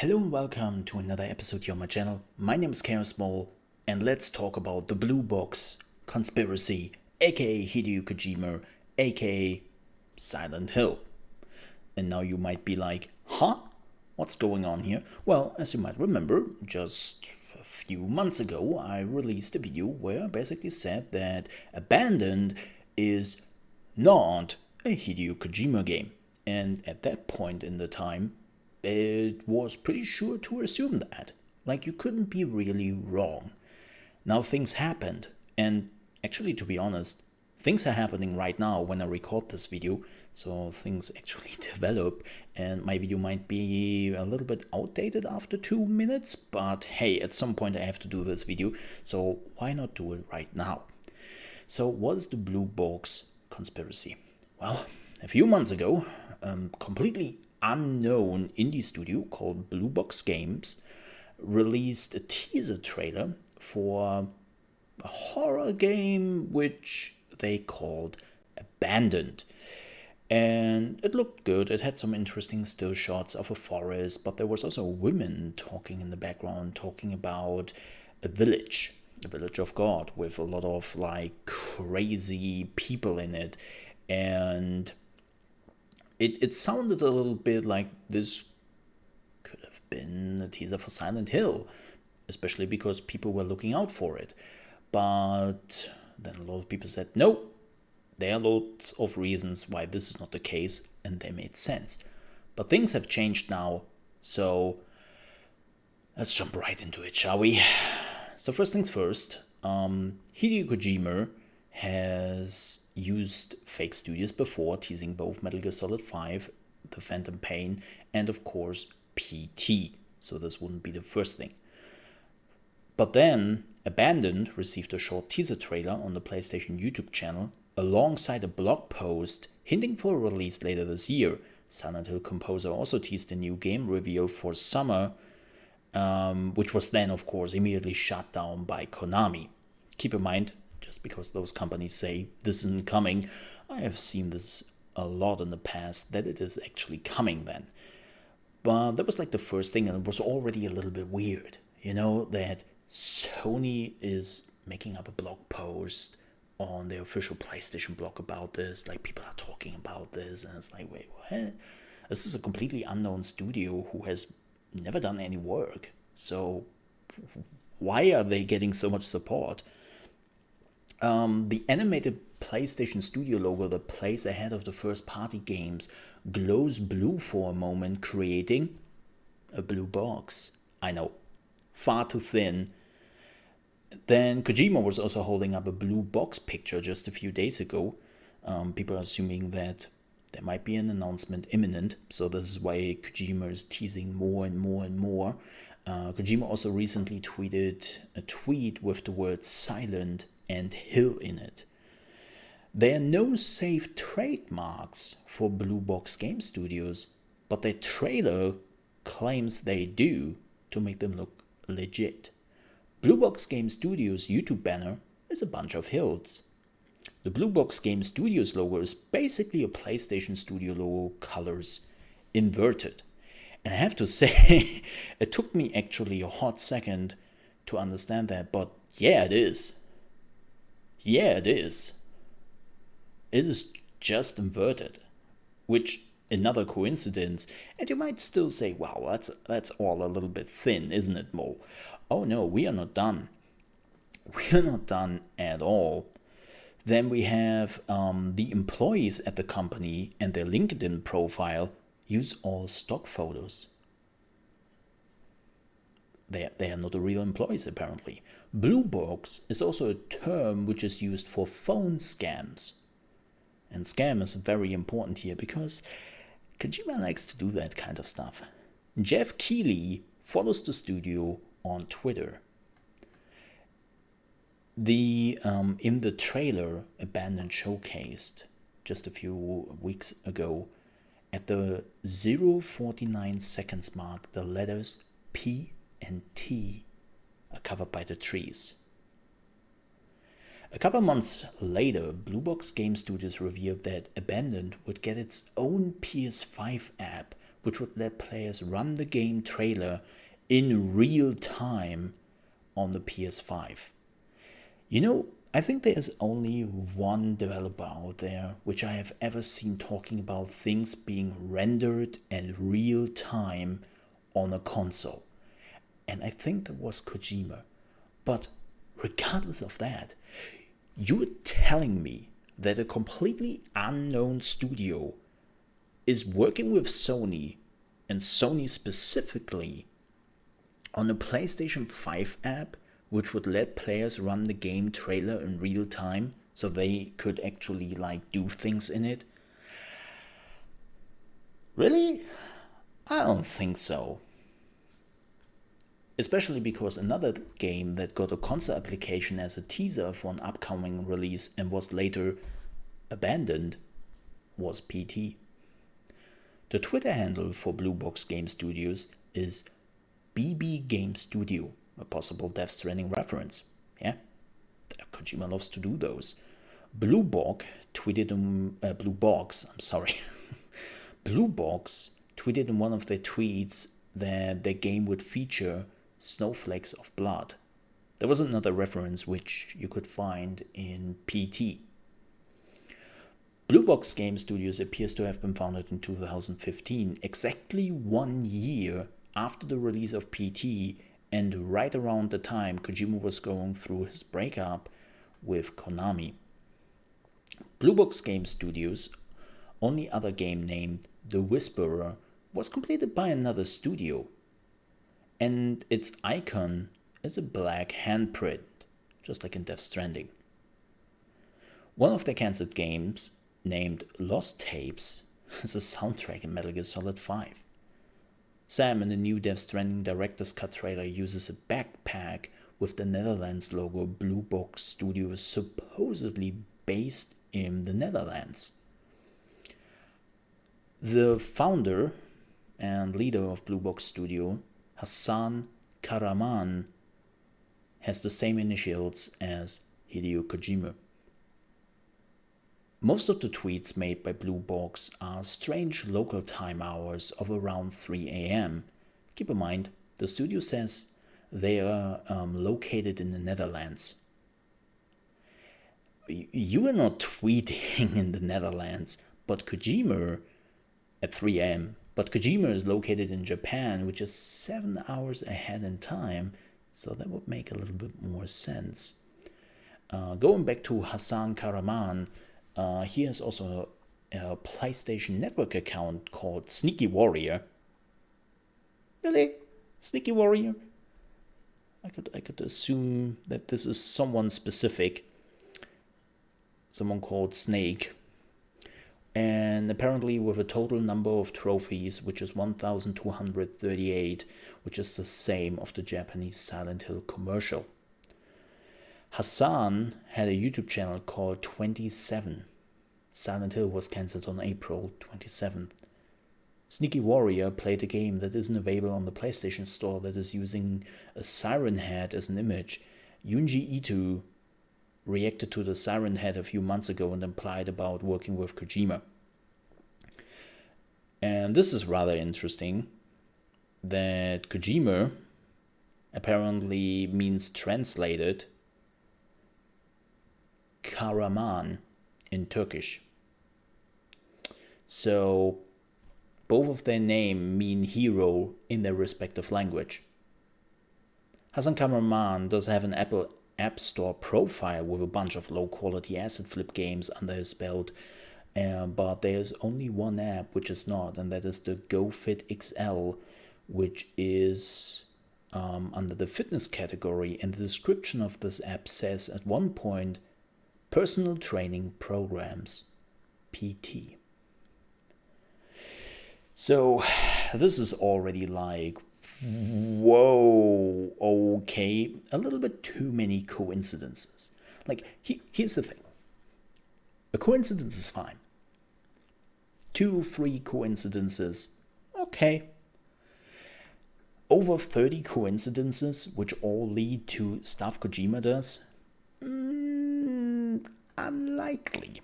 Hello and welcome to another episode here on my channel. My name is Chaos and let's talk about the Blue Box conspiracy, aka Hideo Kojima, aka Silent Hill. And now you might be like, huh? What's going on here? Well, as you might remember, just a few months ago I released a video where I basically said that Abandoned is not a Hideo Kojima game. And at that point in the time, it was pretty sure to assume that. Like, you couldn't be really wrong. Now things happened, and actually, to be honest, things are happening right now when I record this video, so things actually develop, and my video might be a little bit outdated after 2 minutes, but hey, at some point I have to do this video, so why not do it right now? So what is the Blue Box conspiracy? Well, a few months ago, completely unknown indie studio called Blue Box Games released a teaser trailer for a horror game which they called Abandoned. And it looked good. It had some interesting still shots of a forest, but there was also women talking in the background, talking about a village of God, with a lot of like crazy people in it. And it sounded a little bit like this could have been a teaser for Silent Hill, especially because people were looking out for it. But then a lot of people said, no, there are lots of reasons why this is not the case, and they made sense. But things have changed now, so let's jump right into it, shall we? So first things first, Hideo Kojima has used fake studios before, teasing both Metal Gear Solid 5, The Phantom Pain, and of course PT, so this wouldn't be the first thing. But then Abandoned received a short teaser trailer on the PlayStation YouTube channel alongside a blog post hinting for a release later this year. Silent Hill composer also teased a new game reveal for summer, which was then of course immediately shut down by Konami. Keep in mind, just because those companies say this isn't coming, I have seen this a lot in the past, that it is actually coming then. But that was like the first thing, and it was already a little bit weird, that Sony is making up a blog post on their official PlayStation blog about this, like people are talking about this, and it's like, wait, what? This is a completely unknown studio who has never done any work, so why are they getting so much support? The animated PlayStation Studio logo that plays ahead of the first party games glows blue for a moment, creating a blue box. I know, far too thin. Then Kojima was also holding up a blue box picture just a few days ago. People are assuming that there might be an announcement imminent, so this is why Kojima is teasing more and more and more. Kojima also recently tweeted a tweet with the word silent and Hill in it. There are no safe trademarks for Blue Box Game Studios, but their trailer claims they do to make them look legit. Blue Box Game Studios' YouTube banner is a bunch of hills. The Blue Box Game Studios logo is basically a PlayStation Studio logo, colors inverted. And I have to say, it took me actually a hot second to understand that, but yeah, it is. Yeah, it is. It is just inverted, which another coincidence, and you might still say, wow, that's all a little bit thin, isn't it, Mo? Oh no, we are not done. We are not done at all. Then we have the employees at the company and their LinkedIn profile use all stock photos. They are not the real employees, apparently. Blue box is also a term which is used for phone scams. And scam is very important here because Kojima likes to do that kind of stuff. Jeff Keeley follows the studio on Twitter. In the trailer Abandoned showcased just a few weeks ago, at the 0:49 seconds mark, the letters P and T are covered by the trees. A couple months later, Blue Box Game Studios revealed that Abandoned would get its own PS5 app which would let players run the game trailer in real time on the PS5. You know, I think there is only one developer out there which I have ever seen talking about things being rendered in real time on a console. And I think that was Kojima. But regardless of that, you're telling me that a completely unknown studio is working with Sony, and Sony specifically, on a PlayStation 5 app which would let players run the game trailer in real time so they could actually do things in it? Really? I don't think so. Especially because another game that got a console application as a teaser for an upcoming release and was later abandoned was PT. The Twitter handle for Blue Box Game Studios is BB Game Studio, a possible Death Stranding reference. Yeah, Kojima loves to do those. Blue Box tweeted in one of their tweets that their game would feature snowflakes of blood. There was another reference which you could find in PT. Blue Box Game Studios appears to have been founded in 2015, exactly 1 year after the release of PT and right around the time Kojima was going through his breakup with Konami. Blue Box Game Studios' only other game, named The Whisperer, was completed by another studio, and its icon is a black handprint, just like in Death Stranding. One of their cancelled games, named Lost Tapes, is a soundtrack in Metal Gear Solid 5. Sam in the new Death Stranding Director's Cut trailer uses a backpack with the Netherlands logo. Blue Box Studios supposedly based in the Netherlands. The founder and leader of Blue Box Studio, Hassan Karaman, has the same initials as Hideo Kojima. Most of the tweets made by Blue Box are strange local time hours of around 3 a.m. Keep in mind, the studio says they are located in the Netherlands. You are not tweeting in the Netherlands, but Kojima at 3 a.m. But Kojima is located in Japan, which is 7 hours ahead in time, so that would make a little bit more sense. Going back to Hassan Karaman, he has also a PlayStation Network account called Sneaky Warrior. Really? Sneaky Warrior? I could assume that this is someone specific. Someone called Snake. And apparently with a total number of trophies, which is 1,238, which is the same of the Japanese Silent Hill commercial. Hassan had a YouTube channel called 27. Silent Hill was cancelled on April 27th. Sneaky Warrior played a game that isn't available on the PlayStation Store that is using a siren head as an image. Junji Ito reacted to the siren head a few months ago and implied about working with Kojima. And this is rather interesting, that Kojima apparently means translated Karaman in Turkish. So both of their name mean hero in their respective language. Hassan Karaman does have an Apple App Store profile with a bunch of low-quality asset flip games under his belt, but there's only one app which is not, and that is the GoFit XL, which is under the fitness category, and the description of this app says at one point, personal training programs, PT. So this is already like, whoa, okay, a little bit too many coincidences. Like, here's the thing. A coincidence is fine. 2, 3 coincidences, okay. Over 30 coincidences, which all lead to stuff Kojima does, unlikely.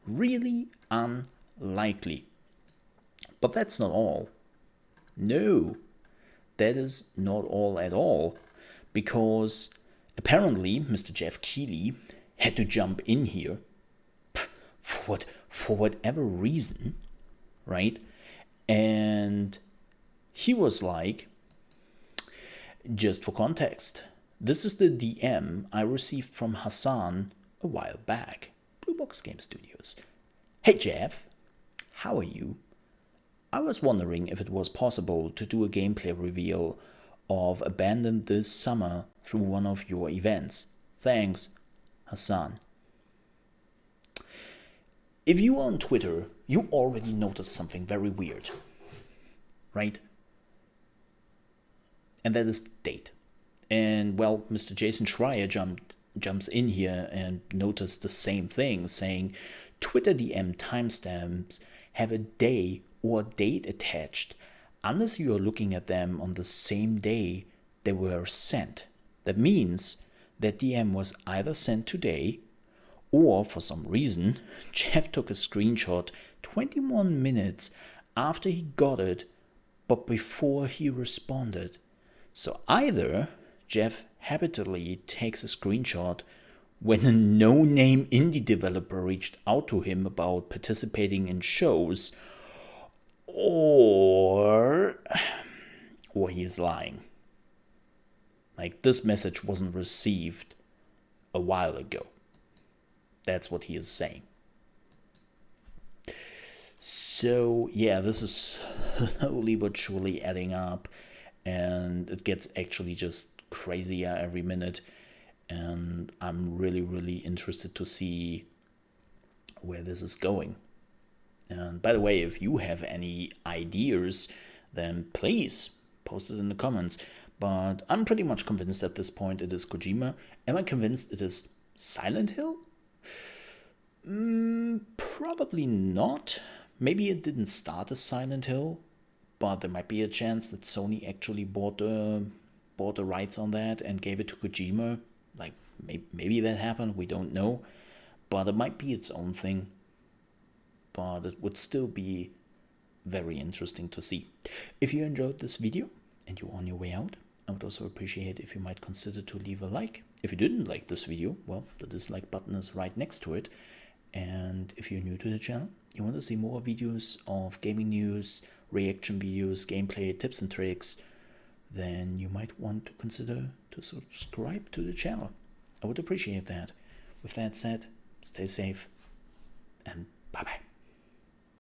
Really unlikely. But that's not all. No, that is not all at all, because apparently Mr. Jeff Keeley had to jump in here for whatever reason, right? And he was like, just for context, this is the DM I received from Hassan a while back, Blue Box Game Studios. Hey Jeff, how are you? I was wondering if it was possible to do a gameplay reveal of Abandoned this summer through one of your events. Thanks, Hassan. If you are on Twitter, you already noticed something very weird, right? And that is the date. And well, Mr. Jason Schreier jumps in here and noticed the same thing, saying Twitter DM timestamps have a day or date attached unless you are looking at them on the same day they were sent. That means that DM was either sent today, or for some reason Jeff took a screenshot 21 minutes after he got it but before he responded. So either Jeff habitually takes a screenshot when a no-name indie developer reached out to him about participating in shows, or he is lying. Like, this message wasn't received a while ago. That's what he is saying. So yeah, this is slowly but surely adding up, and it gets actually just crazier every minute, and I'm really interested to see where this is going. And by the way, if you have any ideas, then please post it in the comments. But I'm pretty much convinced at this point it is Kojima. Am I convinced it is Silent Hill? Probably not. Maybe it didn't start as Silent Hill, but there might be a chance that Sony actually bought the rights on that and gave it to Kojima. Like, maybe that happened, we don't know. But it might be its own thing. But it would still be very interesting to see. If you enjoyed this video and you're on your way out, I would also appreciate if you might consider to leave a like. If you didn't like this video, well, the dislike button is right next to it. And if you're new to the channel, you want to see more videos of gaming news, reaction videos, gameplay, tips and tricks, then you might want to consider to subscribe to the channel. I would appreciate that. With that said, stay safe and bye-bye.